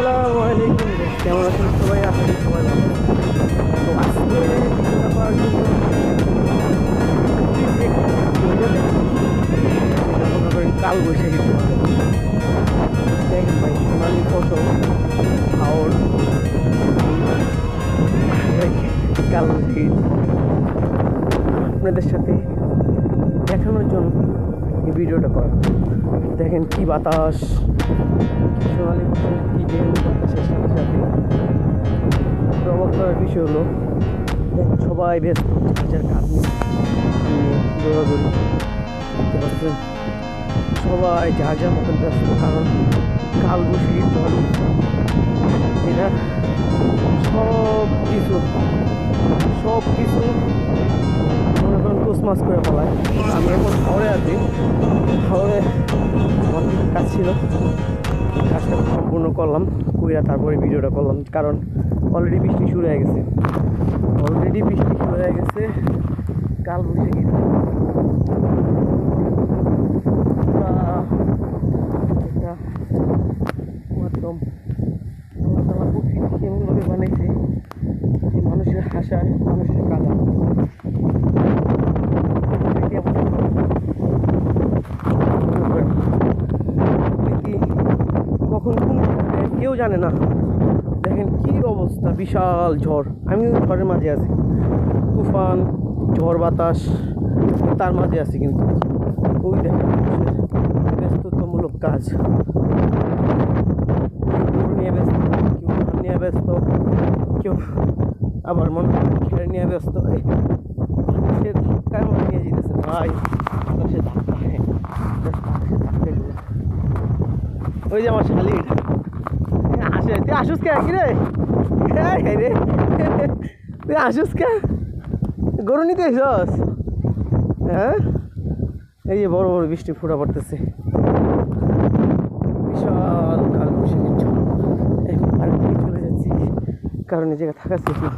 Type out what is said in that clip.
আসসালামু আলাইকুম। কেমন আছেন সবাই? আশা করি সবাই ভালো আছেন। তো আজকে ভিডিওটা করার জন্য মনে করেন কাল বৈশাখী দেখেন ভাই, সোনালি ফসল হাওর কাল বৈশাখী আপনাদের সাথে দেখানোর জন্য এই ভিডিওটা করা। দেখেন কি বাতাস, সোনালি ফসল কি বের বাতাসের সাথে সাথে। অবাক করার বিষয় হলো দেখেন সবাই ব্যস্ত, যার কাজ নিয়ে দৌড়াদৌড়ি দেখতে পাচ্ছেন। সবাই যার যার মতন ব্যস্ত, কারণ কাল বৈশাখী জল এটা সব কিছু মনে করেন কোসমাস করে ফেলায়। আমি এখন শহরে আছি, শহরে আমার কাজ ছিল, কাজটা সম্পূর্ণ করলাম, কইরা তারপরে ভিডিওটা করলাম। কারণ অলরেডি বৃষ্টি শুরু হয়ে গেছে, কাল বৈশাখী একটা একদম আমার প্রকৃতি এমনভাবে বানাইছে যে মানুষের হাসায়, মানুষের কাদা। কখন কোন কেউ জানে না। দেখেন কি অবস্থা, বিশাল ঝড়। আমি ঝড়ের মাঝে আছি, তুফান, ঝড় বাতাস, তার মাঝে আছি। কিন্তু ওই দেখেন ব্যস্ততামূলক কাজ, নিয়ে ব্যস্ত, কেউ নিয়ে ব্যস্ত, কেউ আবার মনে খেলে নিয়ে ব্যস্ত। সে ধাক্কায় মনে নিয়ে যেতেছে ভাই, সে ধাক্কায় ওই যে আমার শালিক আসে। তুই আসুস কে কি রে? রে তুই আসুস কে? গরু নিতে এসস? হ্যাঁ, এই যে বড় বড় বৃষ্টি ফোঁটা পড়তেছে, বিশাল কাল বৈশাখী। এখন আর চলে যাচ্ছি, কারণ এই জায়গায় থাকা ছিল না।